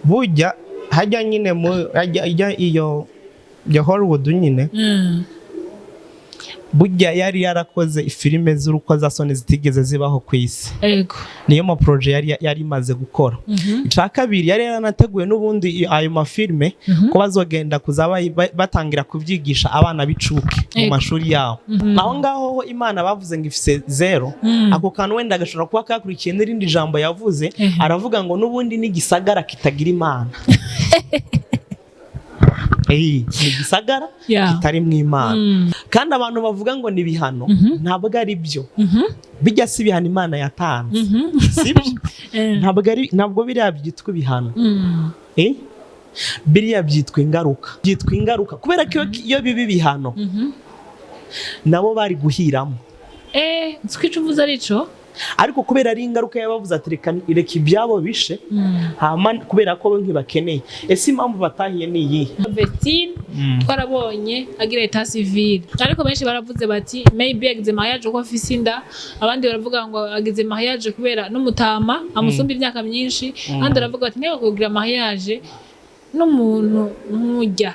burya hajya nyine hajya iyo Hollywood nyine burya yari yarakoze filime z'urukozasoni zitigeze zibaho ku isi. Yego. Niyo ma projet yari imaze gukora. Ica kabiri yari yaranateguye n'ubundi ayo mafilme ko bazogenda kuzaba batangira kubyigisha abana bicuke mu mashuri yabo. Naho ngaho Imana bavuze ngo ifise 0, ako kantu wenda agashobora kuba kakurikiye n'irindi jambo yavuze, aravuga ngo n'ubundi n'igisagara kitagira Imana. ni gisagara kitari mu Imana. Kandi abantu bavuga ngo ni bihano ntabwo ari byo. Bijya si bihano Imana yatanze. Sibyo? Ntabwo biriya byitwa bihano. Biriya byitwa ingaruka. Byitwa ingaruka kubera ko iyo bibi bihano nabo bari guhiramo. Twica uvuze arico. Ariko kubera ari ingaruka yabavuze ati reka ibyabo bishe kubera ko nkibakeneye. Ese impamvu batahiye ni iyi? Vestine twarabonye agira etat civil, ariko benshi baravuze bati maybe agize mariage uko afise inda, abandi baravuga ngo agize mariage kubera n'umutama amusumba imyaka myinshi, kandi baravuga bati niba kugira mariage n'umuntu nkujya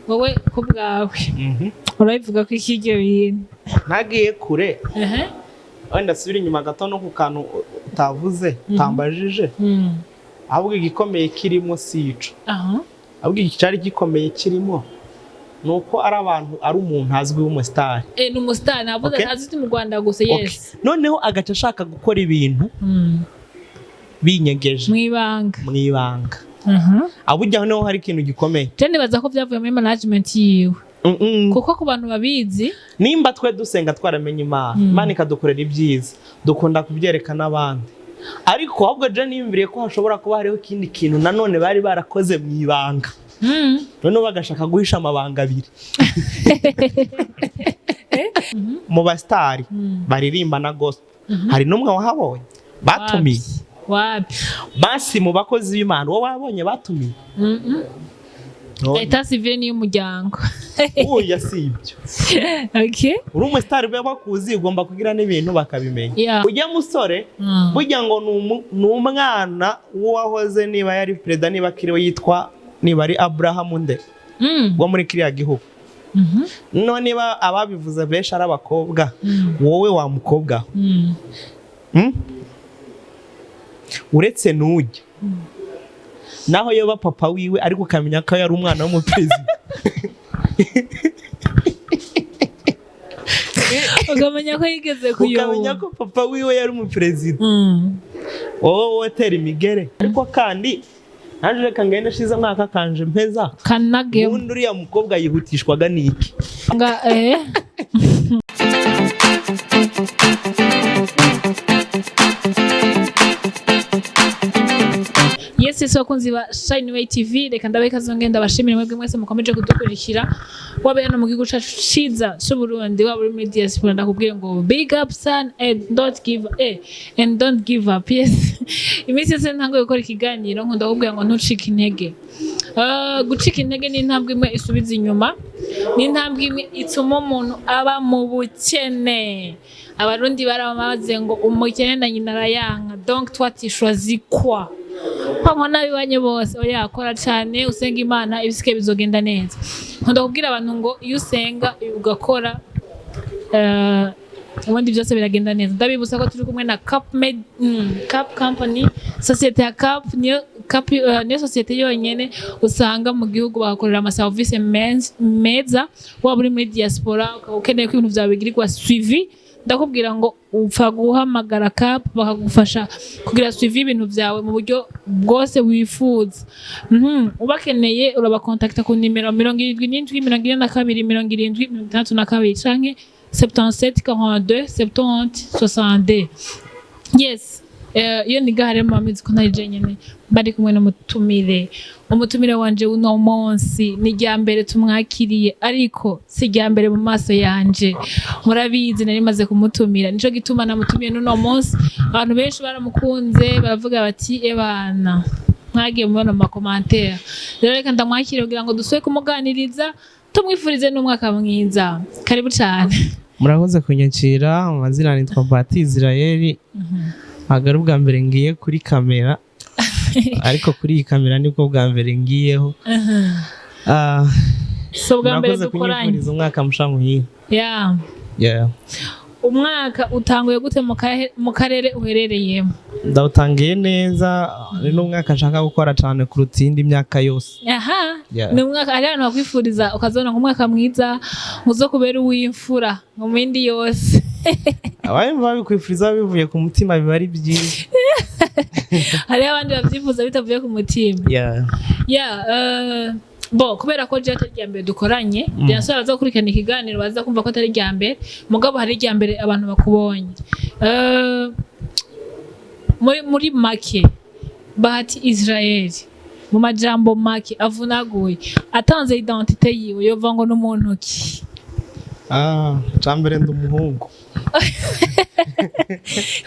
wowe ko bwawe urabivuga ko ikige bintu nagiye kure. Wenda subira inyuma gato no ku kantu utavuze tambajije. Ahubwo igikomeye kirimo sico. Ahubwo icyari gikomeye kirimo nuko ari abantu ari umuntu azwi w'umustar. Ni umustar navuze azwi mu Rwanda gusa. Yes. Noneho agaca ashaka gukora ibintu binyegeje mu ibanga. Abujya noneho hari ikintu gikomeye. Je nibaza ko byavuye muri management yiwe. Kuko ku bantu babizi nimba twe dusenga twaramenye Imana ikadukorera ibyiza dukunda kubyereka n'abandi, ariko ahubwo je niyumviriye ko hashobora kuba hariho ikindi kintu nanone bari barakoze mu ibanga, noneho bagashaka guhisha amabanga abiri. Mu bastari baririmba na gospel hari n'umwe wahabonye batumiye wapi basi mu bakozi b'Imana wowe wabonye batumiye? Etat civil ni umuryango. Oya sibyo. Uri umustar bwe bakuzi ugomba kugira n'ibintu bakabimenya. Ujya musore burya ngo n'umwana wahoze niba yari president niba kiriwe yitwa niba ari Abraham nde wo muri kiriya gihugu. No niba ababivuze benshi ari abakobwa wowe wa mukobwa. Uretse n'ujya naho yoba papa wiwe ariko ukamenya ko yari umwana w'umuperezida. Ukamenya ko yigeze kuyoba. Ukamenya ko papa wiwe yari umuperezida. Wowe wotera imigere. Ariko kandi naje reka ngende shize mwaka kanje mpeza. Kanage. Ubundi uriya mukobwa yihutishwaga niki? Yes, bakunzi ba Shine TV, reka ndabeka zongenda bashimire mwebwe mwese mukomeje kudukurikira. Wabe hano mu gihugu cyacu ciza cy'u Burundi, waba uri muri diaspora, ndakubwira ngo big up son and don't give up. Yes. Imisi yose ntango gukora ikiganiro nkunda kubwira ngo ntucike intege. Gucika intege ni intambwe imwe isubiza inyuma, ni intambwe imwe ituma umuntu aba mu bukene. Abarundi baramaze ngo umukene na nyina arayanka, donc toi tu choisis quoi? Pamwe nabibanye bose oya kora cyane usenga Imana ibisike bizogenda neza. Nkunda kubwira abantu ngo iyo usenga ugakora ubundi byose biragenda neza. Ndabibutsa ko turi kumwe na Cap Company, societe ya Cap niyo societe yonyene usanga mu gihugu bakorera ama service meza. Waba uri muri diaspora ukeneye ko ibintu byawe bigirirwa suivi, ndakubwira ngo upfa guhamagara Cap bakagufasha kugira suivi ibintu byawe mu buryo bwose wifuza. Ubakeneye urabakontakta ku nimero 77427272 canke 77427070. Yes. Iyo nigahare mu amizi ko nari nyene bari kumwe n'umutumire. Umutumire wanje uno munsi ni ryambere tumwakiriye, ariko si ryambere mu maso yanje. Murabizi nari maze kumutumira, nico gituma namutumiye n'uno munsi. Abantu benshi baramukunze baravuga bati ebana mwagiye mubona mu commentaire. Rero reka ndamwakire kugira ngo duswe kumuganiriza, tumwifurize n'umwaka mwiza. Karibu cyane. Murakoze kunyakira. Amazina nitwa Bati Israel. Agaru bwa mbere ngiye kuri kamera ariko kuri iyi kamera nibwo bwa mbere ngiyeho. So bwa mbere dukoranye umwaka musha muhira. Yeah. Umwaka utanguye gute mu karere uherereyemo? Ndawutangiye neza, ni umwaka nshaka gukora cyane kuruta indi myaka yose. Ni umwaka ari abantu bakwifuriza ukazona nk'umwaka mwiza uzo kubera uw'imfura mu mindi yose. Abamva bikwifuriza bivuye ku mutima biba ari byiza. Hari abandi bavyifuza bitavuye ku mutima. Kubera ko je atari ryambere dukoranye, byanse bazakurikirana ikiganiro baza kumva ko atari ryambere, mugabo hari ryambere abantu bakubonye. Muri make Bahati Israel mu majambo make avunaguye atanze identité yiwe yova ngo n'umuntu ki? Cambere ndumuhungu.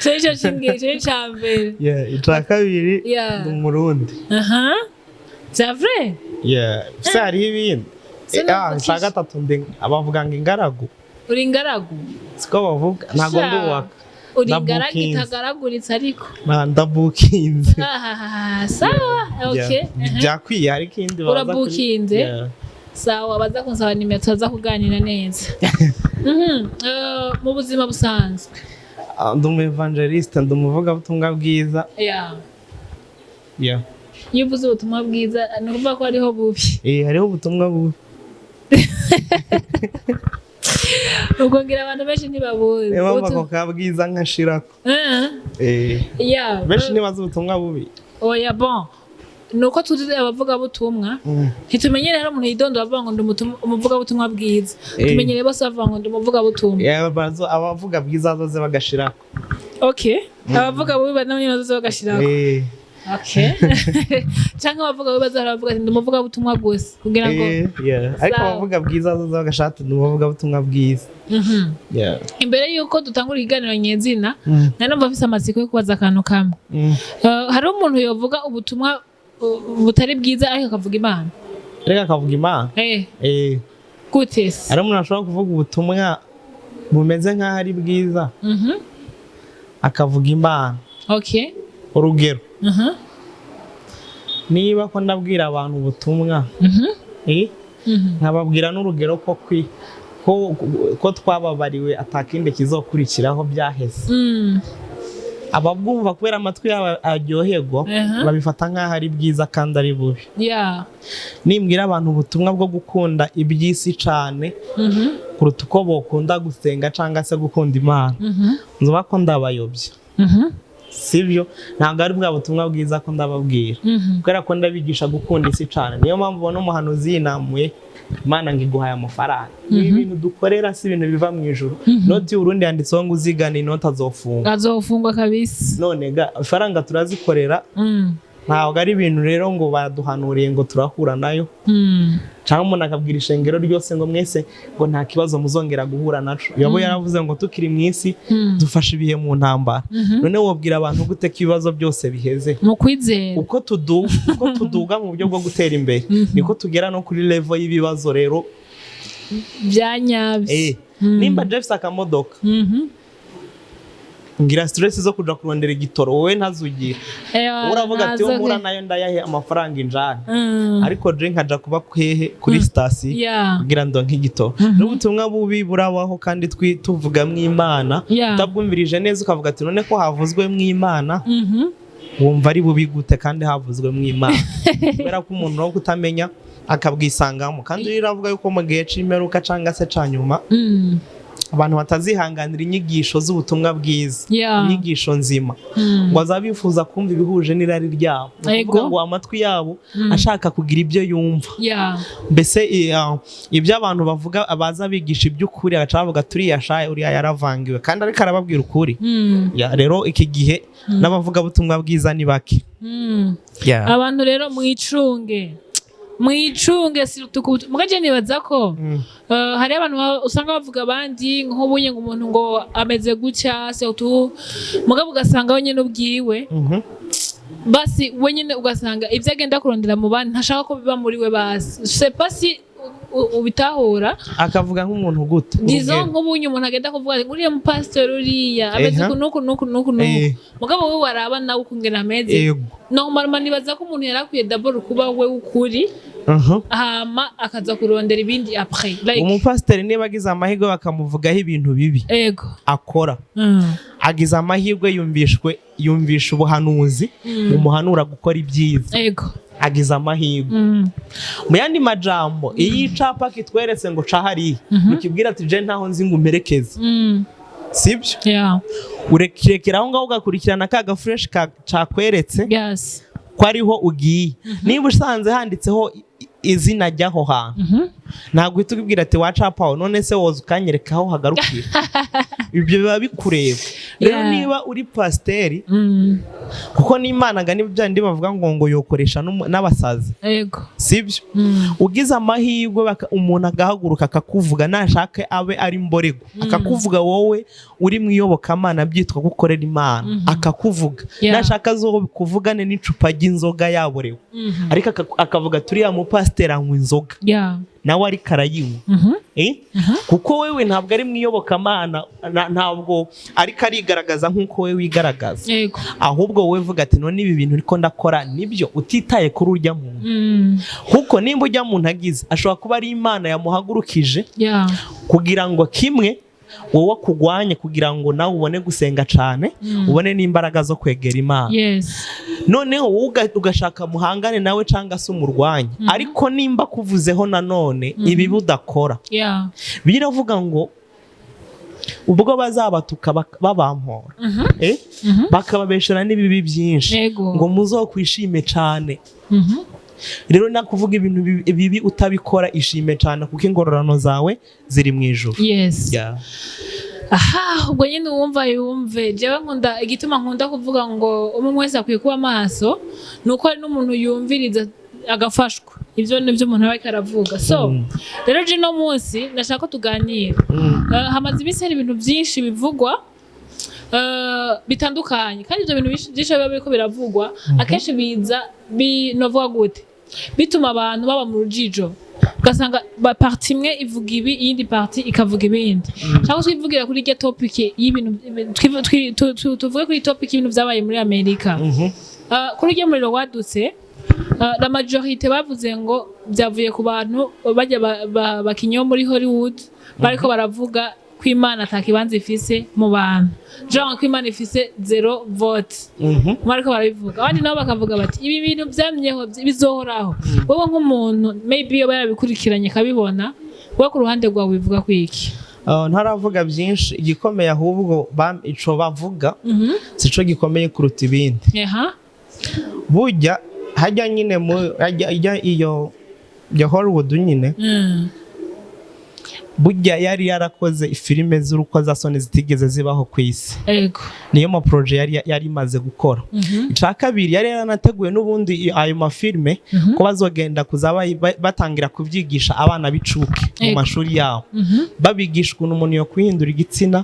Cyo chingeje cambere. Ita kabiri ndumurundi. C'est vrai? Sari ibindi. Sa gatatu abavuga ngo ingaragu. Uri ingaragu? Siko bavuga ntago nduwaka. Uri ingaragu itagaraguritse ariko. Ndabukinze. Sawa, okay. Byakwiye hari kindi baza. Urabukinze? Sawa, baza kunsaba nimero tuza kuganira neza. Mu buzima busanzwe. Ndumu evangeliste, ndumuvuga butumwa bwiza. Iyo uvuze ubutumwa bwiza ni ukuvuga ko hariho bubi. Hariho ubutumwa bubi. Ubwo ngira abantu benshi ntibabuzi. Bako kabwiza nkashirako. Benshi ntibazi ubutumwa bubi. Oya bon. Nuko tuzi abavuga butumwa. Ntitumenyere hari umuntu yidondo avuga ngo ndumuvuga butumwa bwiza. Tumenyere bose bavuga ngo ndumuvuga butumwa. Abavuga bwiza bazoze bagashirako. Okay. Abavuga bubi banamwe bazoze bagashirako. Okay. Cyangwa abavuga bibaza baravuga ati ndumuvuga butumwa gusa kugira ngo ariko abavuga bwiza bazoze bagashata ndumuvuga butumwa bwiza. Imbere yuko dutangura ikiganiro nyezina nanumva afise amatsiko yo kubaza akantu kamwe. Hari umuntu yovuga ubutumwa butari bwiza ariko akavuga Imana? Reka akavuga Imana? Gute? Hari umuntu ashobora kuvuga ubutumwa bumeze nk'aho ari bwiza akavuga Imana. Okay. Urugero. Niba ko ndabwira abantu ubutumwa nkababwira n'urugero ko twababariwe atakinde kizokurikiraho byaheze. Ababwumva kubera amatwi yabo aryoherwa babifata nk'aho ari bwiza kandi ari bubi. Nimbwira abantu ubutumwa bwo gukunda iby'isi cyane kuruta uko bokunda gusenga cyangwa se gukunda Imana, nzuba ko ndabayobya. Sibyo ntabwo ari bwa butumwa bwiza ko ndababwira kubera ko ndabigisha gukunda isi cyane. Niyo mpamvu ubona umuhanuzi yinamuye Imana ngo iguhaye amafaranga. Ibi bintu dukorera si ibintu biva mu ijuru. Noti urundi yanditseho ngo uzigana inoti azofungwa kabisa. None ifaranga turazikorera ntabwo ari ibintu rero ngo baduhanuriye ngo turahura nayo. Cyangwa umuntu akabwira ishengero ryose ngo mwese ngo nta kibazo muzongera guhura naco. Yabo yaravuze ngo tukiri mu isi dufashe ibihe mu ntambara. None wobwira abantu gute ko ibibazo byose biheze? Mu kwizera. Uko tuduga mu buryo bwo gutera imbere niko tugera no kuri level y'ibibazo rero byanyabye. Nimba Jeff akamodoka ngira stress zo kuja kurondera igitoro wowe ntazugira. Uravuga ati yo mura nayo ndayahe amafaranga injana. Ariko je nkaja kuba kwehe kuri station kugira ndo nk'igitoro. N'ubutumwa bubi burabaho kandi tuvuga mu Imana utabwumvirije neza ukavuga ati none ko havuzwe mu Imana wumva ari bubi gute kandi havuzwe mu Imana. Kubera ko umuntu wo kutamenya akabwisangamo kandi riravuga yuko mu gihe c'imperuka canga se canyuma abantu batazihanganira inyigisho z'ubutumwa bwiza, inyigisho nzima ngo azabifuza kumva ibihuje n'irari ryabo, kuvuga ngo amatwi yabo ashaka kugira ibyo yumva. Mbese ibyo abantu bavuga abaza bigisha iby'ukuri agaca bavuga turiya shaye uriya yaravangiwe kandi ariko arababwira ukuri. Rero iki gihe n'abavuga butumwa bwiza ni bake. Abantu rero mwicunge mugaje nibaza ko hari abantu usanga bavuga abandi nk'ubunye ngo umuntu ngo ameze gutya se mugabo ugasanga wenyine ubwiwe basi wenyine ugasanga ibyo agenda kurondera mu bandi ntashaka ko biba muri we basi c'est pas si ubitahura akavuga nk'umuntu gute dizo nk'ubunye umuntu agenda kuvuga ati uriya mupastor uriya ameze nuko mugabo we waraba nawe ukungena ameze normalement nibaza ko umuntu yarakwiye d'abord kuba we ukuri hama akaza kurondera ibindi après like umupastor niba agize amahirwe bakamuvugaho ibintu bibi akora agize amahirwe yumvisha ubuhanuzi umuhanura gukora ibyiza agize amahirwe mu yandi majambo iyi capa kitweretse ngo cahari ukibwira ati je ntaho nzi ngo umperekeze sibyo urekirekera aho ngaho ugakurikirana kaga fresh cakweretse ko ariho ugiye niba usanze handitseho izina ryaho hantu ntabwo uhita ubwira ati wacapaho none se woza ukanyereka aho hagarukira ibyo biba bikureba rero niba uri pasiteri kuko n'Imana ngo n'ibyo bavuga ngo yokoresha n'abasazi sibyo ugize amahirwe umuntu agahaguruka akakuvuga nashaka abe ari mborego akakuvuga wowe uri mu iyobokamana byitwa gukorera Imana akakuvuga nashaka zo kuvugane n'icupa ry'inzoga yaborewe ariko akavuga turiya mu pasiteri anywa inzoga nawe ari karayinywa kuko wewe ntabwo ari mu iyobokamana ntabwo ariko arigaragaza nk'uko we wigaragaza ahubwo wowe vuga ati none ibi bintu ariko ndakora nibyo utitaye kuri urya muntu kuko nimba urya muntu agize ashobora kuba ari Imana yamuhagurukije kugira ngo kimwe wowe kugwanye kugira ngo nawe ubone gusenga cyane ubone n'imbaraga zo kwegera Imana noneho ugashaka muhangane nawe cyangwa se umurwanye ariko nimba kuvuzeho nanone ibi budakora biravuga ngo ubwo bazabatuka babampora bakababeshera n'ibibi byinshi ngo muzokwishime cyane rero nakuvuga ibintu bibi utabikora ishime cyane kuko ingororano zawe ziri mu ijuru ubwo nyine yumve jewe nkunda igituma nkunda kuvuga ngo umwe wese akwiye kuba maso nuko ari n'umuntu yumviriza agafashwa ibyo nibyo umuntu aba aravuga so rero je no munsi ndashaka ko tuganira hamaze iminsi hari ibintu byinshi bivugwa bitandukanye kandi ibyo bintu byinshi biba biriko biravugwa akenshi biza binovuga gute bituma abantu baba mu rujijo ugasanga parti imwe ivuga ibi iyindi parti ikavuga ibindi cyangwa twivugira kuri iryo topic y'ibintu tuvuge kuri topic y'ibintu byabaye muri Amerika kuri iryo muriro wadutse la majorité bavuze ngo byavuye ku bantu bajya bakinyo muri Hollywood bariko baravuga ko Imana atakibanza ifise mu bantu genre ko Imana ifise 0 vote mariko barabivuga abandi nabo bakavuga bati ibi bintu byamyeho bizohoraho wowe nk'umuntu maybe yo barabikurikiranye kabibona wowe ku ruhande rwawe bivuga kwiki ntaravuga byinshi igikomeye ahubwo ico bavuga sico gikomeye kuruta ibindi burya hajya nyine hajya iyo ya Hollywood nyine burya yari yarakoze filime z'urukozasoni zitigeze zibaho ku isi niyo ma projet yari imaze gukora icya kabiri yari yaranateguye n'ubundi ayo mafilime ko bazogenda kuzaba batangira kubyigisha abana b'icuke mu mashuri yabo babigisha ukuntu umuntu yo kwihindura igitsina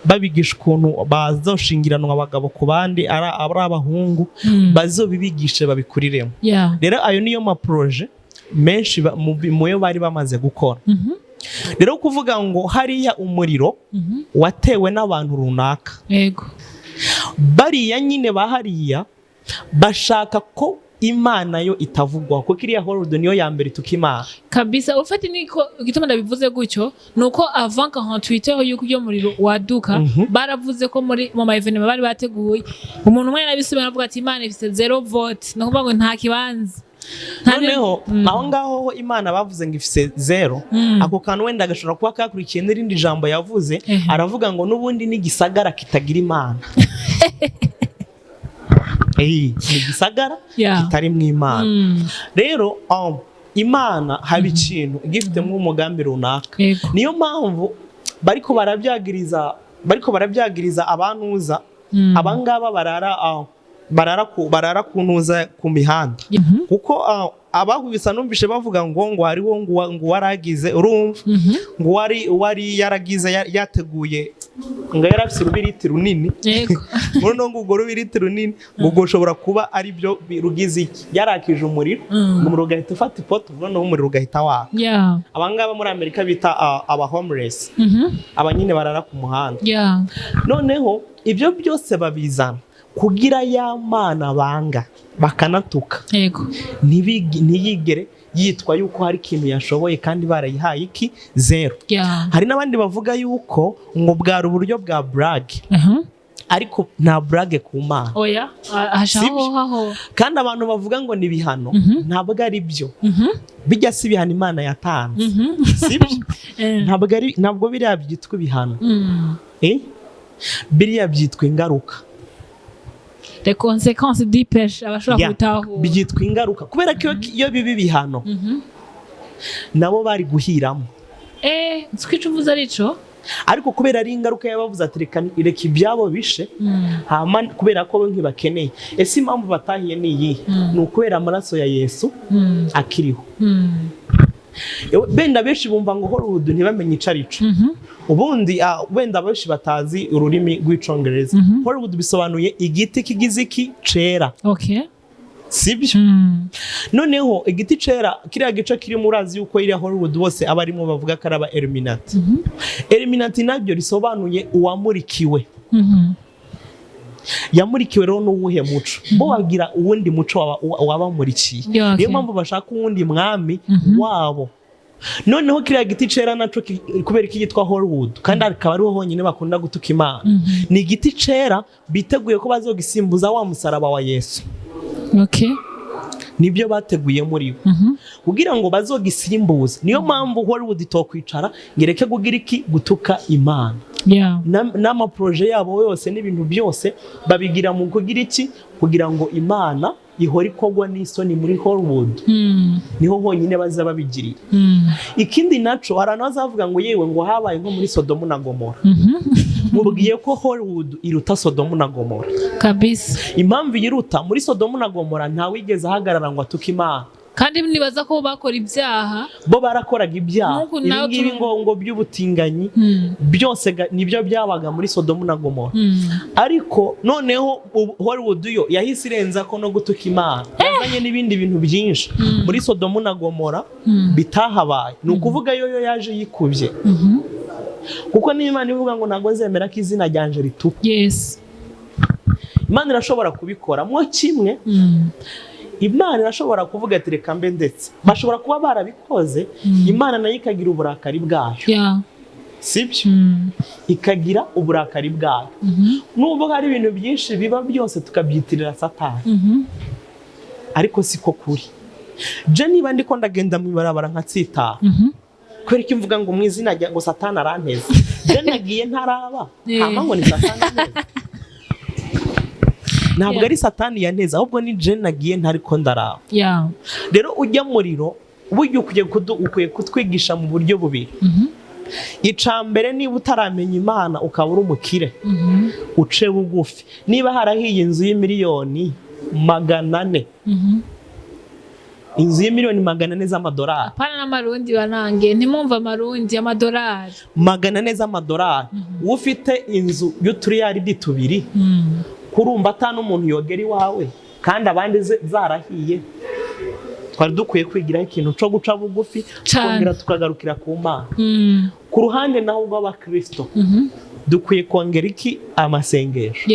babigisha ukuntu bazoshingiranwa abagabo ku bandi ari abahungu bazobibigishe babikuriremo rero ayo niyo ma projet menshi mu yo bari bamaze gukora rero kuvuga ngo hariya umuriro watewe n'abantu runaka bariya nyine bahariya bashaka ko Imana yo itavugwa kuko iriya Hollywood niyo ya mbere tukimana kabisa ufati niko gituma ndabivuze gutyo nuko avant 48 heures yuko iyo muriro waduka baravuze ko muri mu evenement bari bateguye umuntu umwe yarabisubira avuga ati Imana ifite 0 vote no kuvuga ngo nta kibanza noneho aho ngaho Imana bavuze ngo ifise 0 ako kantu wenda gashobora kuba kakurikiye n'irindi jambo yavuze aravuga ngo n'ubundi n'igisagara kitagira Imana ni gisagara kitari mu Imana rero Imana haba ikintu igifitemo umugambi runaka niyo mpamvu bariko barabyagiriza abantuza abangaba barara kuntuza ku mihanda kuko abahubisa numvishe bavuga ngo hariho ngo waragize urumva ngo wari yaragize yateguye ngo yarafise urubiriti runini yego muri no ngo urubiriti runini ngo ushobora kuba ari byo rugize iki yarakije umuriro umuriro ugahita ufata ipoto noneho umuriro ugahita waka abangaba muri Amerika bita aba homeless abanyine barara ku muhanda noneho ibyo byose babizana kugira ya mana banga bakanatuka yego ntiyigere yitwa yuko hari ikintu yashoboye kandi barayihaye iki zero hari n'abandi bavuga yuko ngo bwari uburyo bwa brag ariko nta brag ku mana oya hashaho kandi abantu bavuga ngo ni bihano ntabwo ari byo bijya si bihano Imana yatanze sibyo ntabwo biriya byitwa ibihano biriya byitwa ingaruka les conséquences d'ipêche abashobora kubitaho byitwa ingaruka kubera ko iyo bibi bihano nabo bari guhiramo nzwica uvuze arico ariko kubera ari ingaruka yabavuze ati reka ibyabo bishe kubera ko ntibakeneye ese impamvu batahiye ni iyi ni ukubera amaraso ya Yesu akiriho benda benshi bumva ngo Hollywood ntibamenye icarico ubundi wenda benshi batazi ururimi rw'icongereza Hollywood bisobanuye igiti kigize iki cera sibyo noneho igiti cera kiriya gice kiri murazi yuko iriya Hollywood bose abarimo bavuga ko araba Illuminati Illuminati nabyo risobanuye uwamurikiwe yamurikiwe rero n'uwuhe muco bo bagira uwundi muco wabamurikiye niyo mpamvu bashaka uwundi mwami wabo noneho kiriya giti cera naco kubera iki gitwa Hollywood kandi akaba ariho honyine bakunda gutuka Imana ni igiti cera biteguye ko bazogisimbuza wa musaraba wa Yesu nibyo bateguye muri bo kugira ngo bazogisimbuze niyo mpamvu Hollywood itokwicara ngireke kugira iki gutuka Imana n'amaproje yabo yose n'ibintu byose babigira mu kugira iki kugira ngo Imana ihora ikogwa n'isoni muri Hollywood niho honyine baza babigirira ikindi naco harano bazavuga ngo yewe ngo habaye nko muri Sodomu na Gomora mubwiye ko Hollywood iruta Sodomu na Gomora kabisa impamvu yiruta muri Sodomu na Gomora nta wigeze ahagarara ngo atuke Imana kandi nibaza ko bakora ibyaha bo barakoraga ibyaha ibingibi ngo by'ubutinganyi byose nibyo byabaga muri Sodomu na Gomora ariko noneho Hollywood yo yahise irenza ko no gutuka Imana yazanye n'ibindi bintu byinshi muri Sodomu na Gomora bitahabaye ni ukuvuga yo yaje yikubye kuko n'Imana ivuga ngo ntago nzemera ko izina ryanje rituka Imana irashobora kubikora mwo kimwe Imana irashobora kuvuga ati reka mbe ndetse bashobora kuba barabikoze Imana nayo ikagira uburakari bwayo sibyo ikagira uburakari bwayo nubwo hari ibintu byinshi biba byose tukabyitirira Satani ariko siko kuri je niba ndiko ndagenda mu barabara nkatsitaha kubera ko mvuga ngo mu izina rya ngo Satani aranteze je nagiye ntaraba hama ngo ni Satani neza ntabwo ari Satani yaneza ahubwo ni je nagiye ntariko ndaraba rero ujya muriro buryo ukwiye kutwigisha mu buryo bubiri icambere niba utaramenya Imana ukaba uri umukire uce bugufi niba harahiye inzu y'imiliyoni 400 inzu y'imiliyoni 400 z'amadolari apana n'amarundi banange ntimumva amarundi y'amadolari 400 z'amadolari ufite inzu y'uturiyaridi 2 kurumva atanu umuntu yogera iwawe kandi abandi zarahiye twari dukwiye kwigiraho ikintu cyo guca bugufi kongera tukagarukira ku Mana ku ruhande naho rw'abakristo dukwiye kongera iki amasengesho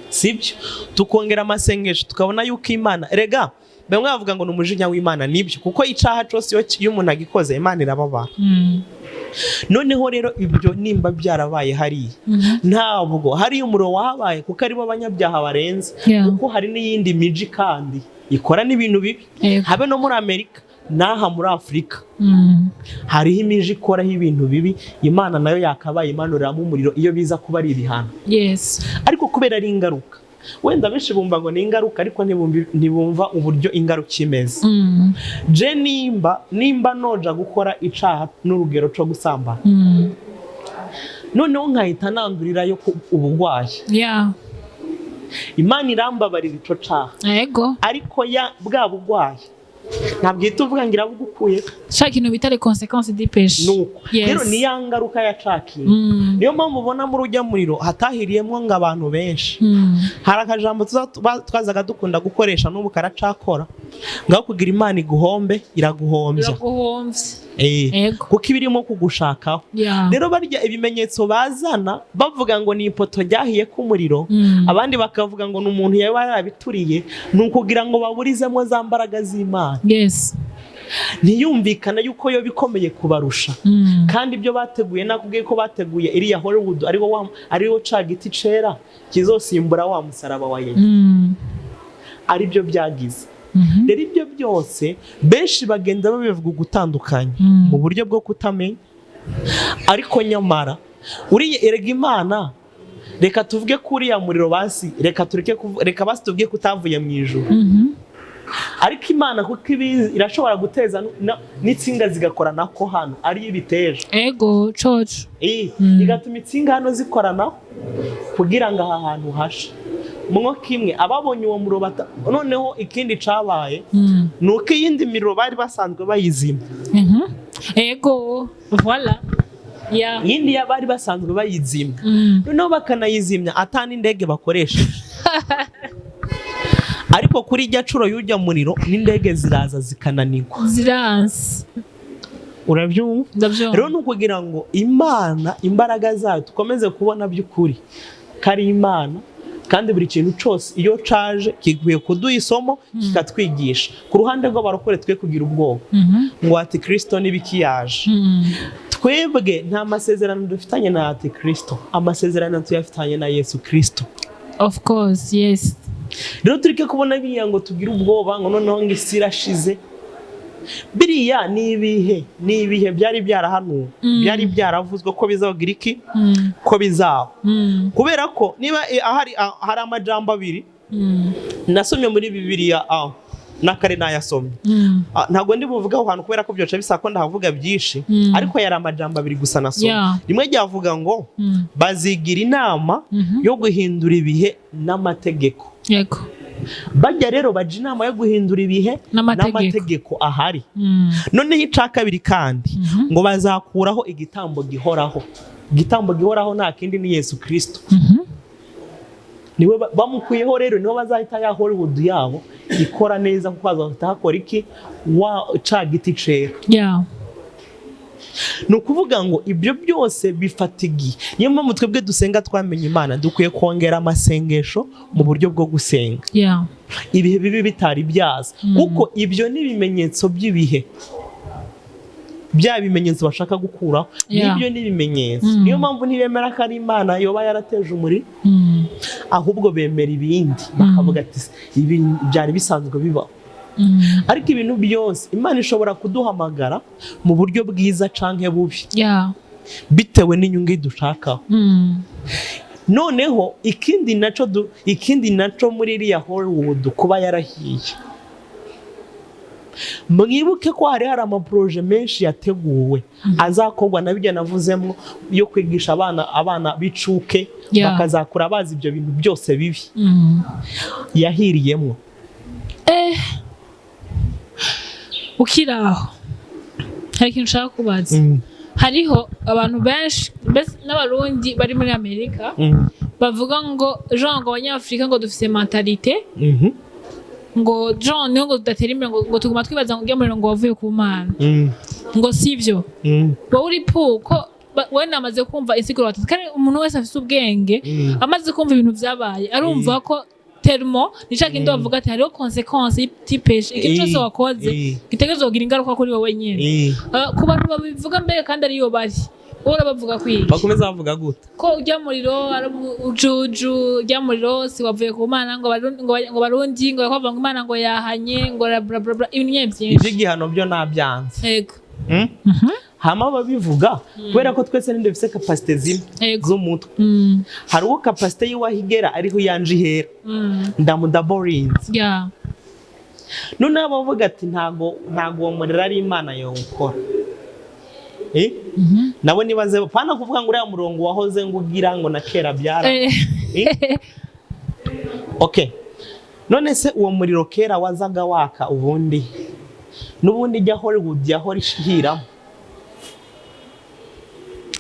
sibyo tukongera amasengesho tukabona yuko Imana rega bamwe bavuga ngo n'umujinya w'Imana nibyo kuko icaha cyose iyo umuntu agikoze Imana irababara noneho rero ibyo nimba byarabaye hari ntabwo hari umuro wahabaye kuko aribo abanyabyaha barenze kuko hari n'iyindi miji kandi ikora n'ibintu bibi habe no muri Amerika naha muri Afrika hariho imiji ikoraho ibintu bibi Imana nayo yakabaye imanuramo umuriro iyo biza kuba ari ibihano ariko kubera ari ingaruka wenda benshi bumva ngo ni ingaruka ariko ntibumva uburyo ingaruka imeze je nimba noja gukora icaha n'urugero cyo gusambana noneho nkahita nandurirayo ubugwayi Imana irambabarira ico caha ariko bwa bugwayi ntabwo ihita uvuga ngo irabugukuye shaka ikintu bita les conséquences du péché. nuko rero ni ya ngaruka ya cakingi. niyo mpamvu ubona muri ujya muriro hatahiriyemo ngo abantu benshi. hari akajambo twazaga dukunda gukoresha n'ubu karacakora ngaho kugira Imana iguhombe iraguhombya kuko ibirimo kugushakaho. rero barya ibimenyetso bazana bavuga ngo ni ipoto ryahiye k'umuriro, abandi bakavuga ngo ni umuntu yaba yarabituriye, ni ukugira ngo baburizemo za mbaraga z'Imana. ntiyumvikana yuko yo bikomeye kubarusha. kandi ibyo bateguye nakubwiye ko bateguye iriya Hollywood ariwo ca giti cera kizosimbura wa musaraba wa Yesu, aribyo byagize. rero ibyo byose benshi bagenda babivuga gutandukanye mu buryo bwo kutamenya, ariko nyamara erega Imana, reka tuvuge kuri ya muriro basi, reka basi tuvuge kutavuye mu ijuru. ariko Imana kuko irashobora guteza n'insinga zigakorana ko hano ariyo ibiteje igatuma insinga hano zikorana kugira ngo aha hantu hashe. mwo kimwe ababonye uwo muriro noneho ikindi cabaye nuko iyindi miriro bari basanzwe bayizima. Voilà. Yindi bari basanzwe bayizimya noneho bakanayizimya atani indege bakoresheje. ariko kuri ijya curo y'ujya muriro n'indege ziraza zikananirwa ziranse. urabyumva? rero ni ukugira ngo Imana imbaraga zayo tukomeze kubona by'ukuri kari Imana, kandi buri kintu cyose iyo caje kiguye kuduha isomo kikatwigisha. ku ruhande rw'abarokore twe kugira ubwoba ngo ati Kristo nibikiyaje. twebwe nta masezerano dufitanye na ati Kristo, amasezerano tuyafitanye na Yesu Kristo. Of course, yes. rero turike kubona biriya ngo tugire ubwoba ngo noneho ngo isi irashize. biriya ni ibihe byari byarahanuwe, byari byaravuzwe ko bizagira iki, ko bizaba. kubera ko niba hari amajambo abiri nasomye muri Bibiliya n'akare nayasomye, ntabwo ndi buvuga aho hantu kubera ko byoca bisa ko ndahavuga byinshi, ariko yari amajambo abiri gusa nasomye. rimwe ryavuga ngo bazigira inama yo guhindura ibihe n'amategeko. bajya rero baje inama yo guhindura ibihe n'amategeko ahari. noneho ica kabiri kandi ngo bazakuraho igitambo gihoraho. igitambo gihoraho nta kindi ni Yesu Kristo. niwe bamukuyeho, rero niho bazahita ya Hollywood yabo ikora neza, kuko bazahita hakora iki ca giti cera. ni ukuvuga ngo ibyo byose bifata igihe. niyo mpamvu twebwe dusenga twamenye Imana dukwiye kongera amasengesho mu buryo bwo gusenga ibihe bibi bitari byaza, kuko ibyo ni ibimenyetso by'ibihe. bya bimenyetso bashaka gukuraho nibyo ni ibimenyetso. niyo mpamvu ntibemera ko ari Imana yoba yarateje umuriro, ahubwo bemera ibindi bakavuga ati ibi byari bisanzwe bibaho. ariko ibintu byose Imana ishobora kuduhamagara mu buryo bwiza canke bubi bitewe n'inyungu idushakaho. noneho ikindi naco muri iriya Hollywood kuba yarahiye, mwibuke ko hari amaproje menshi yateguwe azakorwa na bijya navuzemo yo kwigisha abana bicuke bakazakura bazi ibyo bintu byose bibi. yahiriyemo. ukiraho hari ikintu ushaka kubaza. hariho abantu benshi n'abarundi bari muri Amerika bavuga ngo ngo abanyafurika ngo dufite mentalite ngo niho ngo tudatera imbere ngo tuguma twibaza ngo ujya muriro ngo wavuye ku Mana. ngo sivyo. wowe uri ko wowe namaze kumva insiguro batatu, kandi umuntu wese afite ubwenge amaze kumva ibintu byabaye arumva ko termo nishaka indi bavuga ati hariho consequence y'ipeshe. ikintu cyose wakoze gitegerezwa kugira ingaruka kuri wowe nyine. ku bantu babivuga mbere kandi ariyo bari urabavuga kwiki bakomeza bavuga gute ko ujya muriro ari ujuju, ujya muriro si wavuye ku Mana ngo barundi ngo bakavuga ngo Imana ngo yahanye ngo bla bla bla ibintu byinshi. iby'igihano byo nabyanze. yego. hama babivuga kubera ko twese ninde bifite capacité zimwe z'umutwe. hari uwo capacité y'uwahigera ariho yanje ihera ndamudaborinze. none bavuga ati ntago uwo muriro ari Imana yawukora. nabo nibaze pana kuvuga ngo uriya murongo wahoze ngo ugira ngo na kera byara. okay, none se uwo muriro kera wazaga waka ubundi n'ubundi ijya Hollywood yahora ishiramo.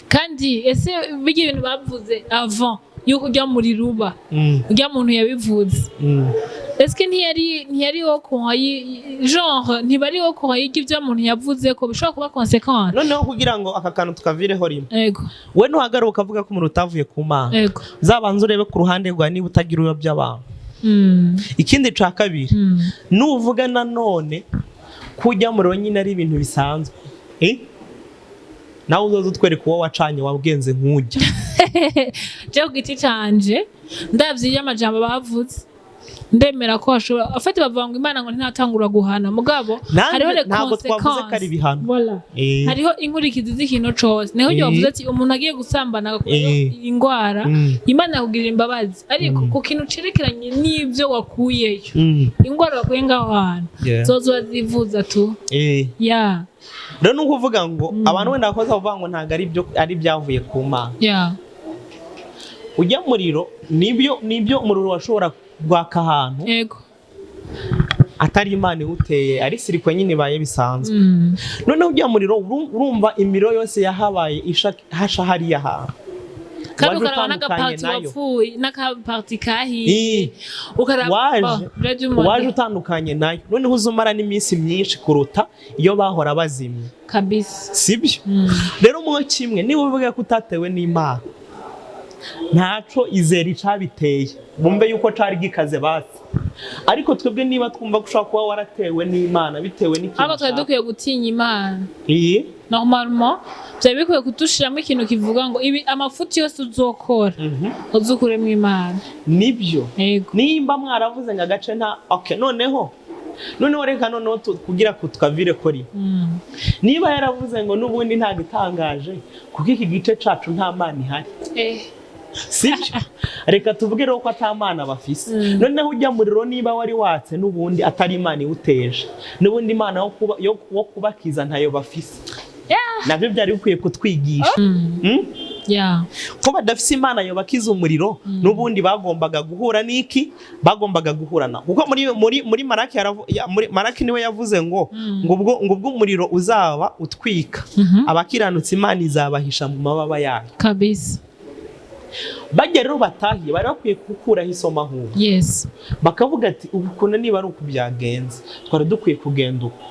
Kandi ese bijya ibintu bavuze avant yuko ujya muri ruba ujya muntu yabivuze eske ntiyari wo genre ntibari wo kuhayiga ibyo muntu yavuze ko bishobora kuba consequence noneho kugira ngo aka kantu tukavireho rimwe yego we ntuhagaruka ukavuga ko umuntu utavuye ku Mana yego zabanza urebe ku ruhande rwa niba utagira uyo by'abantu ikindi ca kabiri nuvuga nanone kujya muri nyine ari ibintu bisanzwe nawe uzoza utwereka uwo wacanye wabwenze nk'ujya je ku giti canje ndavye amajambo bavuze ndemera ko ashobora afite bavanga Imana ngo ntatangura guhana mugabo hariho le consequence voilà hariho inkurikizi z'ikintu cose neho cyo bavuze ati umuntu agiye gusambana ingwara Imana yakugirira imbabazi ariko ku kintu cerekeranye n'ivyo wakuyeyo ingwara wakuye ngaho hana zozo zivuza tu ya rero nukuvuga ngo abantu wenda bakoze bavuga ngo ntago ari byavuye ku Mana ujya muriro nibyo umuriro washobora gwaka ahantu yego atari Imana iwuteye ari sirikwe nyine baye bisanzwe noneho ujya muriro urumva imiro yose yahabaye hasha hariya hantu kandi ukaraba n'agaparti wapfuye n'akaparti kahiye ukaraba waje utandukanye nayo noneho uzumara n'iminsi myinshi kuruta iyo bahora bazimye kabisa sibyo rero mu kimwe niba uvuga ko utatewe n'Imana ntaco izera icabiteye bumve yuko cari gikaze basi ariko twebwe niba twumva ko ushaka kuba waratewe n'Imana bitewe n'ikintu aba twari dukwiye gutinya Imana normalement byari bikwiye kudushiramo ikintu kivuga ngo ibi amafuti yose uzokora uzukuremo Imana nibyo nimba mwaravuze ngo agace nta okay noneho reka noneho kugira ko tukavire kuri niba yaravuze ngo n'ubundi nta gitangaje kuko iki gice cacu nta Mana ihari sibyo reka tuvuge rero ko atamana bafise noneho ujya muriro niba wari watse n'ubundi atari Imana iwuteje n'ubundi Imana yo kubakiza ntayo bafise nabyo byari bikwiye kutwigisha ko badafise Imana yo bakiza umuriro n'ubundi bagombaga guhura n'iki bagombaga guhurana kuko muri Maraki niwe yavuze ngo ubwo umuriro uzaba utwika abakiranutse Imana izabahisha mu mababa yayo kabisa bajya rero batahiye bari bakwiye gukuraho isomo ahubwo bakavuga ati ubukuna niba ari uko byagenze twari dukwiye kugenda uko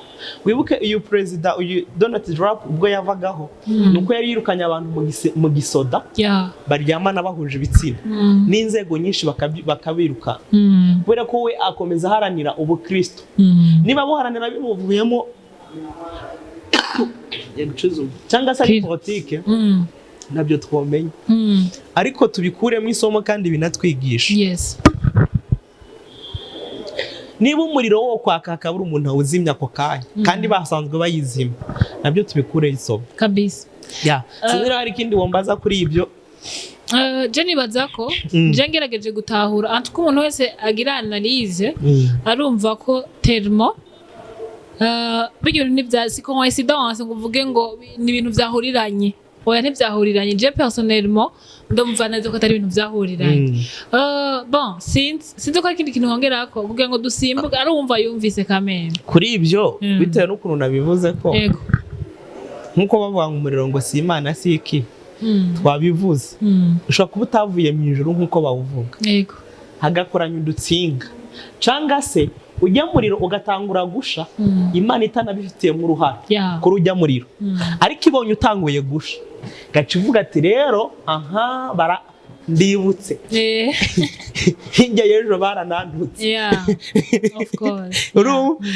wibuke uyu perezida uyu Donald Trump ubwo yavagaho nuko yari yirukanye abantu mu gisoda baryamana bahuje ibitsina n'inzego nyinshi bakabiruka kubera ko we akomeza haranira ubukristo niba buharanira bimuvuyemo cyangwa se ari politike nabyo twomenya ariko tubikuremo isomo kandi binatwigisha niba umuriro wo kwaka buri umuntu awuzimya ako kanya kandi basanzwe bayizimya nabyo tubikure isomo kabisa sinira hari ikindi wombaza kuri ibyo je nibaza ko je ngerageje gutahura antuko umuntu wese agira analyse arumva ko termo bijyo ntibyasi coincidence ngo uvuge ngo ni ibintu byahuriranye oya ntibyahuriranye je personnellement ndumva neza ko atari ibintu byahuriranye bon sinzi ko ikindi kintu hongera ko kugira ngo dusimbuke arumva yumvise kamene kuri ibyo bitewe n'ukuntu nabivuze ko yego nkuko bavuga ngo umuriro ngo si Imana si iki twabivuze ushobora kuba utavuye mu ijuru nkuko bawuvuga yego hagakoranya udutsinga canga se ujya muriro ugatangura gusha Imana itanabifitiyemo uruhare kuri ujya muriro ariko ibonye utanguye gusha gaca ivuga ati rero bara ndibutse hirya y'ejo baranandutse of course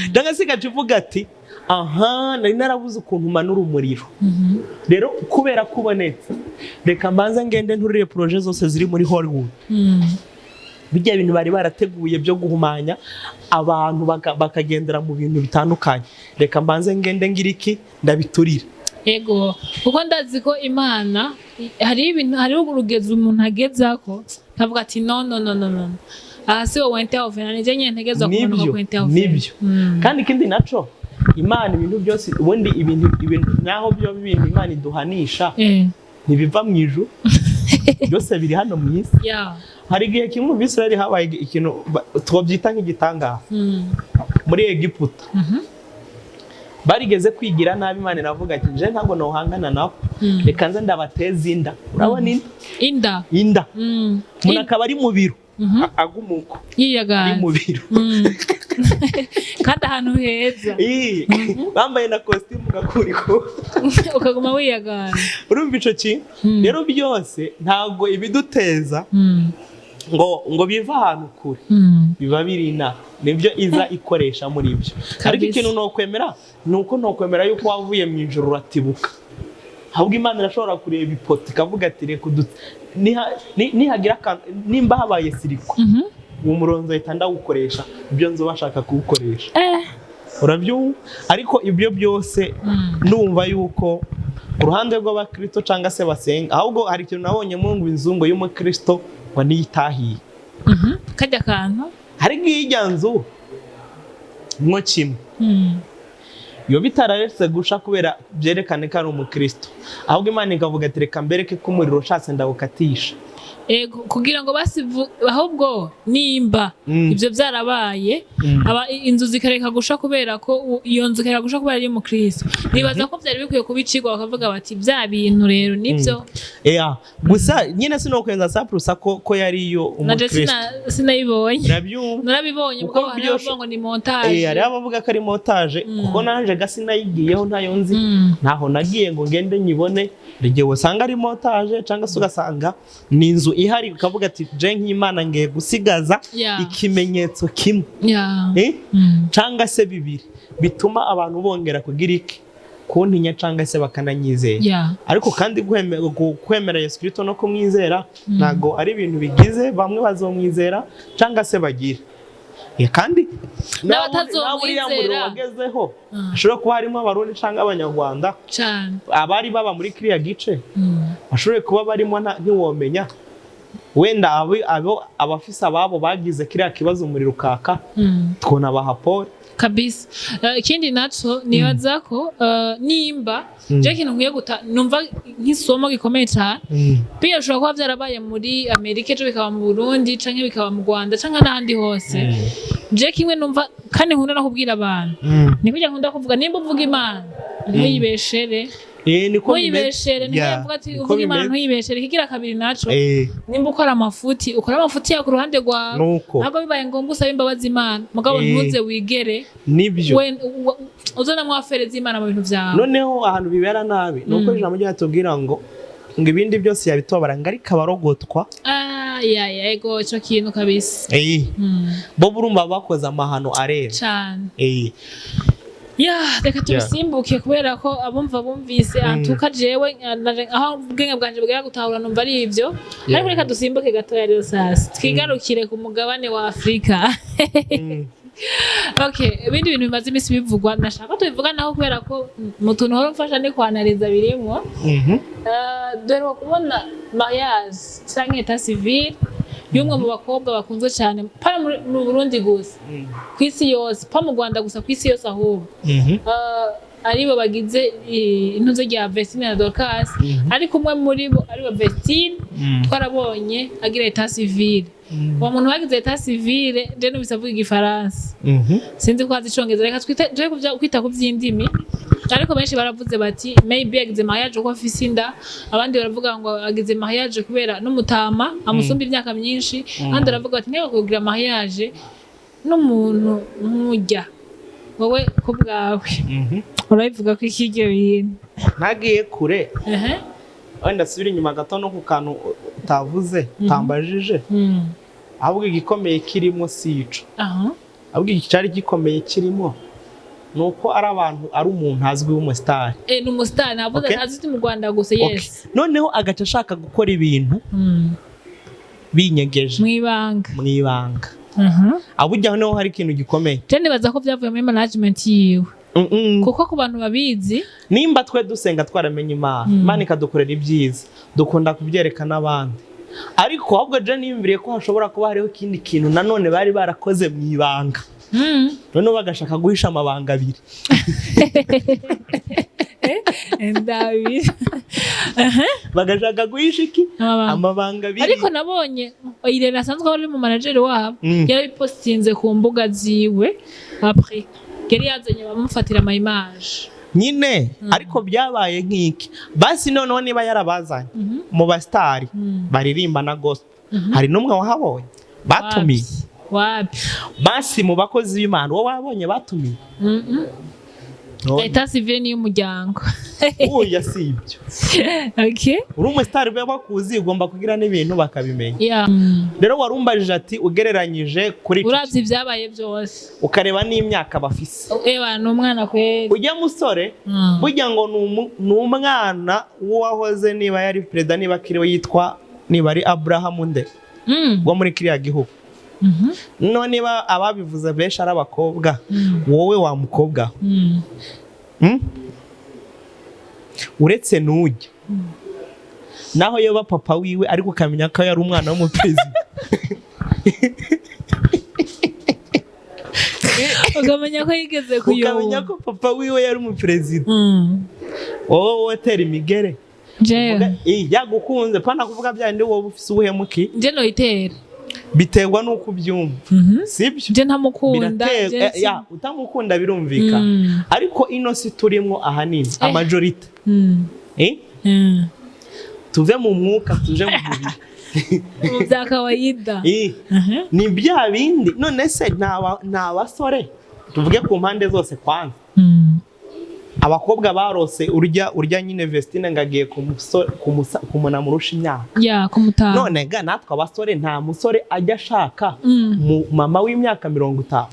ndanga se gaca ivuga ati nari narabuze ukuntu umanura umuriro rero kubera kubonetse reka mbanza ngende nturire projet zose ziri muri Hollywood bijya ibintu bari barateguye byo guhumanya abantu bakagendera mu bintu bitandukanye reka mbanze ngende ngira iki ndabiturira yego kuko ndazi ko Imana hari ibintu hari urugeze umuntu agezako kavuga ati no si wowe intervene nije ntegeza ku muntu ko intervene nibyo kandi ikindi naco Imana ibintu byose ubundi ibintu naho byo ibintu Imana iduhanisha ntibiva mu ijuru byose biri hano mu isi hari igihe kimwe mu Bisirayeli habaye ikintu twobyita nk'igitangaza muri Egiputa barigeze kwigira nabi Imana iravuga ati je ntabwo nohangana nabo reka nze ndabateza inda urabona inda umuntu akaba ari mu biro agumuko yiyagana ari mu biro kandi ahantu heza bambaye na costume gakuriko ukaguma wiyagana urumva ico kintu rero byose ntabwo ibiduteza ngo biva ahantu kure biba biri ina nibyo iza ikoresha muri byo ariko ikintu nokwemera nuko nokwemera yuko wavuye mu ijuru uratibuka ahubwo Imana irashobora kureba ipoto ikavuga ati reka nihagira nimba habaye siriko uwo muronzo ahita ndawukoresha ibyo nzo bashaka kuwukoresha urabyumva ariko ibyo byose ndumva yuko uruhande rw'abakristo cyangwa se basenga ahubwo hari ikintu nabonye mu inzungu y'umukristo ngo niyitahiye kajya kantu hari nk'ijya nzu mwo kimwe iyo bitararetse gusha kubera byerekane ko ari umukristo ahubwo Imana ikavuga ati reka mbereke ko umuriro ushatse ndawukatisha kugira ngo ahubwo nimba ibyo byarabaye inzu zikareka gusha kubera ko iyo nzu ikareka gusha kubera ari umukristo nibaza ko byari bikwiye kubicirwa bakavuga bati bya bintu rero nibyo gusa nyine sinokwenza saprusa ko yari iyo umukristo sinayibonye narabibonye kuko bavuga ngo ni montage ari abavuga ko ari montage kuko nanje gasinayigiyeho ntayo nzi ntaho nagiye ngo ngende nyibone rigiye usanga ari montage cyangwa se ugasanga ni inzu ihari ukavuga ati je nk'Imana ngiye gusigaza ikimenyetso kimwe cyangwa se bibiri bituma abantu bongera kugira iki kuntinya cyangwa se bakananyizera ariko kandi kwemera Yesu Kristo no kumwizera ntago ari ibintu bigize bamwe bazomwizera cyangwa se bagira kandi n'abatazomwizera wagezeho ashobora kuba harimo abarundi cyangwa abanyarwanda abari baba muri kiriya gice bashobore kuba barimo ntiwomenya wenda abafise ababo bagize kiriya kibazo muri rukaka twona bahapore kabisa ikindi naco nibaza ko nimba je kintu nkwiye numva nk'isomo gikomeye cyane pia ushobora kuba byarabaye muri Amerika cyo bikaba mu Burundi canke bikaba mu Rwanda canke n'ahandi hose je kimwe numva kandi nkunda no kubwira abantu ni kujya nkunda kuvuga nimba uvuga Imana ntuyibeshere ntuyibeshere ntiyavuga ati uvuga Imana ntuyibeshere kigira kabiri naco nimba ukora amafuti ya ku ruhande rwawe ntabwo bibaye ngombwa usaba imbabazi Imana mugabo ntuze wigere nibyo uzana mwafereza Imana mu bintu byawe noneho ahantu bibera nabi nuko ijambo ryatubwira ngo ibindi byose yabitobara ngari kabarogotwa yego cyo kintu kabisa bo burumva bakoze amahano arera cyane reka tubisimbuke kubera ko abumva bumvise antuka jewe aho ubwenge bwanje bwaya gutahura numva ari ibyo ariko reka dusimbuke gatoya rero sasa twigarukire ku mugabane wa Afrika ibindi bintu bimaze imisi bivugwa nashaka tubivuga naho kubera ko mu tuntu horo mfasha ni kwanariza birimo dore kubona mariage canke état civil y'umwe mu bakobwa bakunzwe cyane para mu Burundi gusa kwisi yose pa mu Rwanda gusa kwisi yose ahubwo aribo bagize intuzo rya Vestine na Dorcas ariko umwe muri bo aribo Vestine twarabonye agira état civil uwo muntu wagize état civil je nubisavuga igifaransa sinzi ko azi icongereza reka twite kwita ku by'indimi ariko benshi baravuze bati maybe agize mariage uko afise inda abandi baravuga ngo agize mariage kubera n'umutama amusumba imyaka myinshi kandi baravuga bati niba kugira mariage n'umuntu nkujya wowe ko bwawe urabivuga ko ikige bintu nagiye kure wenda subira inyuma gato no ku kantu utavuze tambajije ahubwo igikomeye kirimo sico ahubwo icyari gikomeye kirimo nuko ari abantu ari umuntu azwi w'umustar ni umustar navuze azwi mu Rwanda gusa yes noneho agaca ashaka gukora ibintu binyegeje mwibanga abujyaho naho hari ikintu gikomeye je nibaza ko byavuye muri management yiwe kuko ku bantu babizi nimba twe dusenga twaramenye Imana ikadukorera ibyiza dukunda kubyereka n'abandi ariko ahubwo je niyumviriye ko hashobora kuba hariho ikindi kintu nanone bari barakoze mu ibanga noneho bagashaka guhisha amabanga abiri bagashaka guhisha iki amabanga abiri ariko nabonye Irene asanzwe ari mu manager wabo yarabipostinze ku mbuga ziwe après yari yazanye bamufatira ama image nyine ariko byabaye nk'iki basi noneho niba yarabazanye mu bastari baririmba na gospel hari n'umwe wahabonye batumiye wapi basi mu bakozi b'Imana wowe wabonye batumiye Eta civile ni y'umuryango oya sibyo okay uri umustar bakuzi ugomba kugira n'ibintu bakabimenya yeah rero warumbajije ati ugereranyije kuri uravye byabaye byose ukareba n'imyaka bafise n'umwana kweri ujya musore burya ngo n'umwana wahoze niba yari president niba kiriwe yitwa niba ari Abraham nde wo muri kiriya gihugu no niba ababivuze benshi ari abakobwa wowe wa mukobwa uretse n'ujya naho yoba papa wiwe ariko ukamenya ko yari umwana w'umuperezida ukamenya ko yigeze kuyoba ukamenya ko papa wiwe yari umuperezida wowe tera imigere yagukunze pana kuvuga byandi wowe ufise ubuhemuki nje no itera biterwa nuko ubyumva sibyo nje ntamukunda utamukunda birumvikana ariko ino si turimo ahanini amajorite tuve mu mwuka tuje mu mubiri bya kawaida ni bya bindi none se nta basore tuvuge ku mpande zose kwanza abakobwa barose urya nyine Vestine ngagiye kumuna murusha imyaka kumutana none ga natwe abasore nta musore ajya ashaka mama w'imyaka 50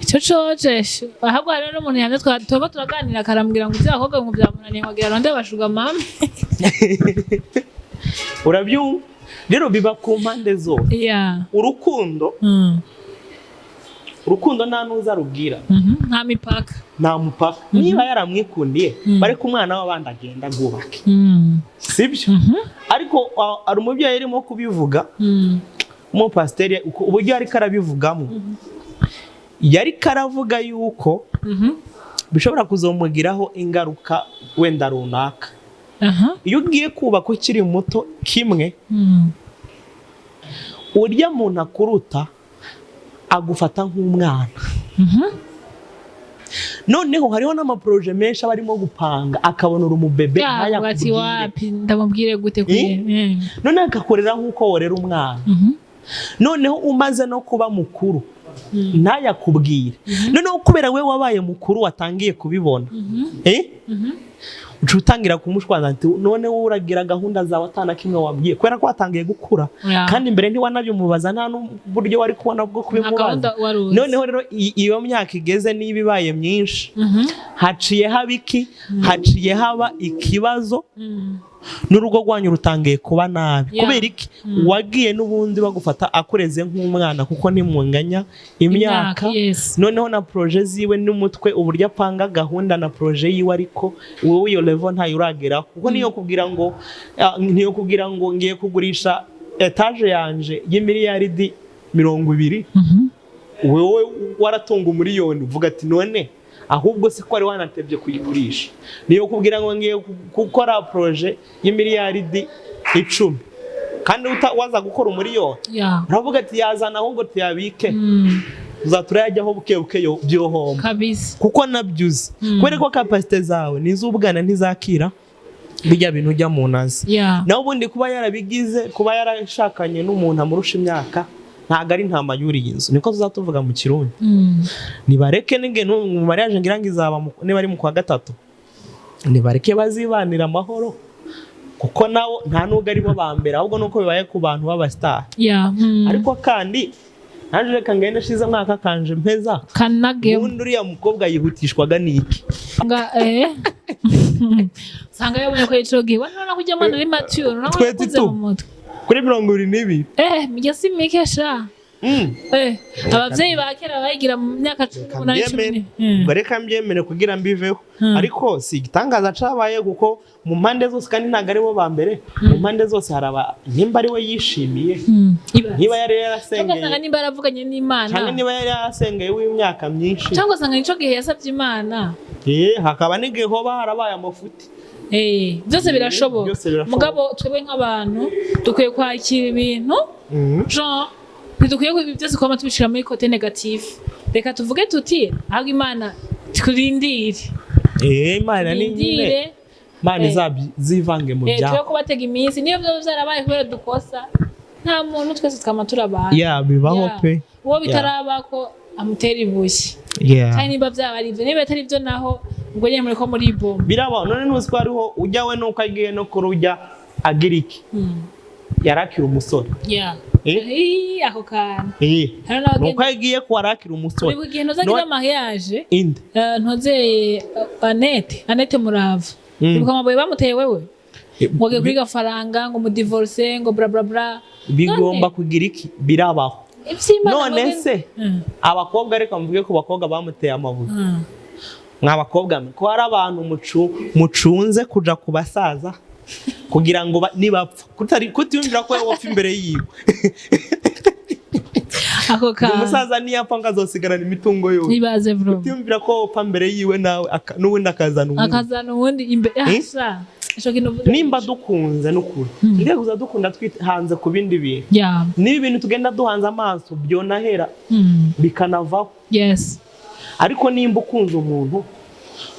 icyo cojeshe ahubwo hari n'umuntu yamye twatoba turaganira akarambwira ngo byakobwa ngo byamunaniye wagira ronde bashuga mama urabyumva rero biba ku mpande zose urukundo nta nuza rubwira nta mupaka niba yaramwikundiye bari ku mwana w'abandi agenda gubake sibyo ariko ari umubyeyi arimo kubivuga umupasiteri uburyo yari karabivugamo yari karavuga yuko bishobora kuzomugiraho ingaruka wenda runaka iyo ugiye kubaka ukiri muto kimwe urya muntu akuruta agufata nk'umwana noneho hariho n'amaproje menshi abarimo gupanga akabona umubebe ndamubwire gute kuri none akakorera nk'uko worera umwana noneho umaze no kuba mukuru ntayakubwire noneho kubera we wabaye mukuru watangiye kubibona utangira kumushwaza ati none wowe uragira gahunda zawe atana kimwe wabwiye kubera ko watangiye gukura kandi mbere ntiwanabyumubaza nta n'uburyo wari kubona bwo kubimubaza noneho rero iyo myaka igeze niba ibaye myinshi haciye habiki haciye haba ikibazo n'urugo rwanyu rutangiye kuba nabi kubera iki wagiye n'ubundi bagufata akureze nk'umwana kuko nimunganya imyaka noneho na proje ziwe n'umutwe uburyo apanga gahunda na proje yiwe ariko wowe iyo level ntayo urageraho kuko niyo kugira ngo ngiye kugurisha etage yanje y'imiliyaridi 20 wowe waratunga umiliyoni uvuga ati none ahubwo se ko ari wanatebye kuyigurisha niyo kubwira ngo ngiye gukora proje y'imiliyaridi 10 kandi waza gukora umiliyoni uravuga ati yazana ahubwo tuyabike uzaturayajyaho bukebuke byohomba kabisa kuko nabyuze kubera ko capacity zawe nizubwana ntizakira bijya bintu ujya mu nazi naho ubundi kuba yarabigize kuba yarashakanye n'umuntu amurusha imyaka ntago ari ntama yuriye inzu niko tuzatuvuga mu Kirundi nibareke nige mu mariage ngira ngo izaba niba ari mu kwa gatatu nibareke bazibanira amahoro kuko nawo nta nubwo ari bo bambera ahubwo nuko bibaye ku bantu b'abastar ariko kandi naje reka ngende shize mwaka kanje mpeza kanage undi uriya mukobwa yihutishwaga niki sanga yabonye ko yicogiye wana kujya mwana ari mature nakuze mu mutwe kuri 22 migezi mikesha abavyeyi bakera bayigira mu myaka 18 bareka mbyemere kugira mbiveho ariko si gitangaza cabaye kuko mu mpande zose kandi ntago ari bo bambere mu mpande zose haraba nimba ari we yishimiye niba yari yarasengeye cyangwa nimba yaravuganye n'Imana cyangwa niba yari yarasengeye w'imyaka myinshi cyangwa sanga nico gihe yasabye Imana hakaba n'igihe hoba harabaye amafuti byose birashoboka mugabo twebwe nk'abantu dukwiye kwakira ibintu genre ntidukwiye ko ibi byose kwama tubishira muri kote negative reka tuvuge tuti ahubwo Imana turindire Imana ni nyine Imana zivange mu byaha turi kubatega iminsi niyo byo byarabaye kubera dukosa nta muntu twese twama turabana bibaho pe uwo bitaraba ko amutera ibuye kandi niba byaba ari ibyo niba atari byo naho ubwo nyine muri ko muri bomba biraba none ntuzi ko hariho ujya we nuko agiye no kurujya agira iki yarakira umusore ako kana nuko yagiye ko arakira umusore uri igihe ntuzagira mariage ntuze Annette Murava ubuka amabuye bamuteye wewe ngo agiye kuri gafaranga ngo mudivorce ngo bla bla bla bigomba kugira iki birabaho none se abakobwa reka mvuge ko bakobwa bamuteye amabuye mwabakobwa ko hari abantu mucunze kuja ku basaza kugira ngo nibapfa kutiyumvira ko wapfa imbere yiwe ako ka umusaza niyapfa ngazosigarana imitungo yose nibaze bro kutiyumvira ko wapfa mbere yiwe nawe n'ubundi akazana ubundi imbere nimba dukunze n'ukuri ngiye kuza dukunda twihanze ku bindi bintu niba ibintu tugenda duhanze amaso byonahera bikanavaho ariko nimba ukunze umuntu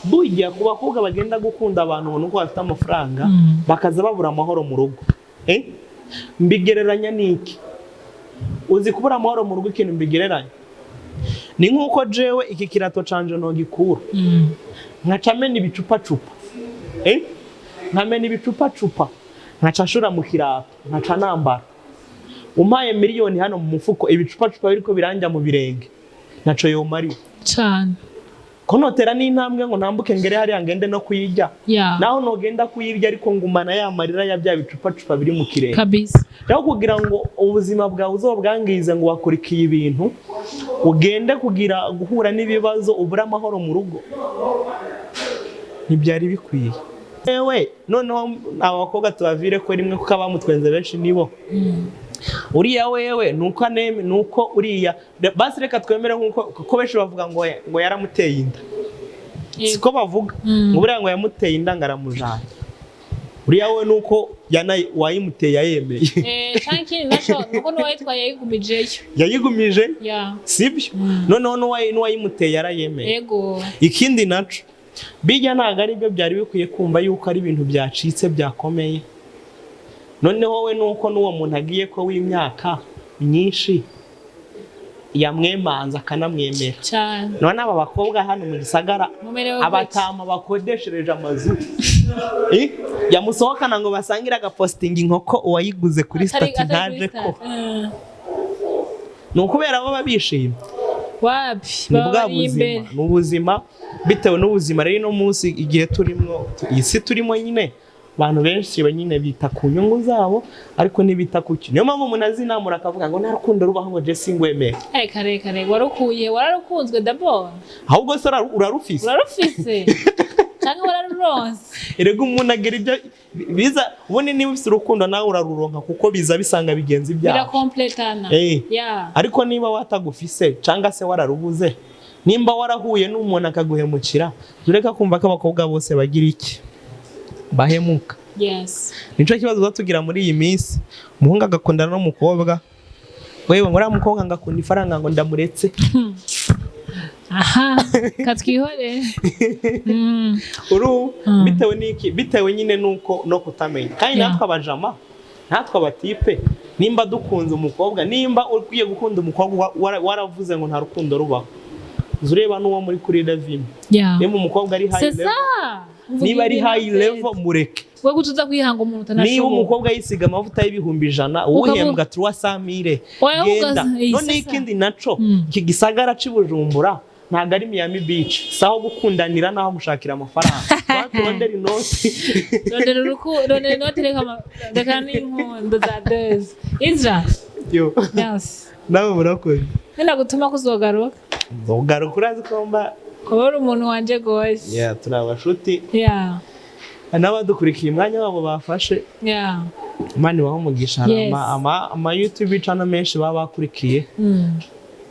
bujya ku bakobwa bagenda gukunda abantu nuko bafite amafaranga bakaza babura amahoro mu rugo mbigereranya niki uzi kubura amahoro mu rugo ikintu mbigereranya ni nkuko jewe iki kirato canje no gikura nkacamena ibicupa nkamena ibicupa nkacashura mu kirato nkaca nambara umpaye miliyoni hano mu mufuko ibicupa biriko biranja mu birenge naco yomari cyane ko notera n'intambwe ngo ntambuke ngere hariya ngende no kuyirya naho nogenda kuyirya ariko ngumana yamarira ya bya bicupa biri mu kirenge kabisa rero kugira ngo ubuzima bwawe uzobwangize ngo wakurikiye ibintu ugende kugira guhura n'ibibazo ubura amahoro mu rugo ntibyari bikwiye ewe noneho abakobwa tubavire ko rimwe kuko abamutwenze benshi nibo uriya wewe nuko uriya basi reka twemere nkuko benshi bavuga ngo yaramuteye inda siko bavuga ngo buriya ngo yamuteye inda ngaramujana uriya we nuko wayimuteye yayemeye cyangwa naco nuko nuwayitwaye yayigumije sibyo noneho nuwayimuteye yarayemeye yego ikindi naco bijya ntago ari byo byari bikwiye kumva yuko ari ibintu byacitse byakomeye noneho we nuko n'uwo muntu agiye ko w'imyaka myinshi yamwemanza akanamwemera cyane none aba bakobwa hano mu gisagara abatama bakodeshereje amazu yamusohokana ngo basangire agapostinga inkoko uwayiguze kuri stati ntaje ko ni ukubera baba bishimye ni ubuzima bitewe n'ubuzima rero no munsi igihe turimo isi turimo nyine abantu benshi nyine bita ku nyungu zabo ariko ntibita ku cyo niyo mpamvu umuntu azinamura akavuga ngo nta rukundo rubaho ngo je singwemeye kare wararukunzwe d'abord ahubwo se urarufise cyangwa wararuronse erega umuntu agera ibyo biza ubundi niba ufite urukundo nawe uraruronka kuko biza bisanga bigenzi byabo birakompletana ariko niba watagufise cyangwa se wararubuze nimba warahuye n'umuntu akaguhemukira ureka kumva ko abakobwa bose bagira iki bahemuka nico kibazo uzatugira muri iyi minsi umuhungu agakundana n'umukobwa wewe ngo uriya mukobwa ngakunda ifaranga ngo ndamuretse katwihore bitewe n'iki bitewe nyine nuko no kutamenya kandi natwe abajama natwe abatipe nimba dukunze umukobwa nimba ugiye gukunda umukobwa waravuze ngo nta rukundo rubaho ureba n'uwo muri kuri refinement niba umukobwa ari high level niba ari high level mureke we gutuza kwihanga umuntu utanashoboye niba umukobwa yisiga amavuta y'ibihumbi 100 uhembwa 300 genda none ikindi naco kigisagara cibujumbura ntago ari Miami Beach saho gukundanira naho gushakira amafaranga batondera inoti rondera inoti reka n'inkondo za dez nawe murakoze nenda gutuma kuzogaruka urazi ko mba kubera umuntu wanje gose turi abashuti n'abadukurikiye umwanya wabo bafashe mani waho mugisha ama YouTube channel menshi baba bakurikiye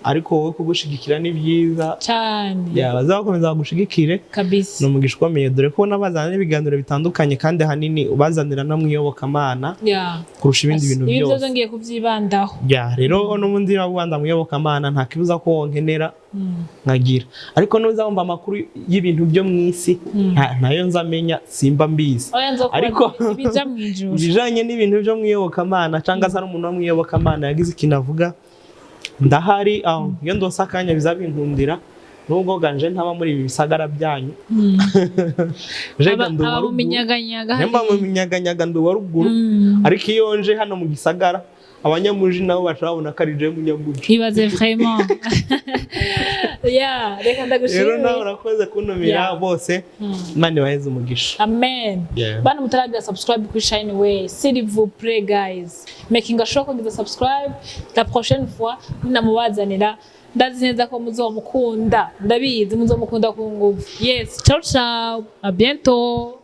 ariko wowe kugushigikira ni byiza cyane bazakomeza bagushigikire kabisa no mugisha ukomeye dore ko nabazana ibiganiro bitandukanye kandi hanini ubazanira no mwiyobokamana kurusha ibindi bintu byose ibyo ngiye kuvyibandaho rero no mundi babanda mwiyobokamana nta kibuza ko wonkenera nkagira ariko nuzabumva amakuru y'ibintu byo mwisi nayo nzamenya simba mbizi ariko bijanye n'ibintu byo mwiyobokamana cyangwa se n'umuntu w'umwiyobokamana yagize ikintu avuga ndahari iyo ndose akanya bizabintundira nubwo ganje ntaba muri ibi bisagara byanyu aba mu minyaganyaga mu minyaganyaga nduwa ruguru ariko iyo nje hano mu gisagara abanyamuji nabo bacabona ko ari je munyamuji ibaze vraiment reka ndagushimira rero nawe urakoze kuntumira bose Imana ibaheze umugisha amen bana mutaragira subscribe kuri Shine Way s'il vous plaît guys making sure ko giza subscribe la prochaine fois namubazanira ndazi neza ko muzomukunda ndabizi muzomukunda ku nguvu yes ciao ciao a bientôt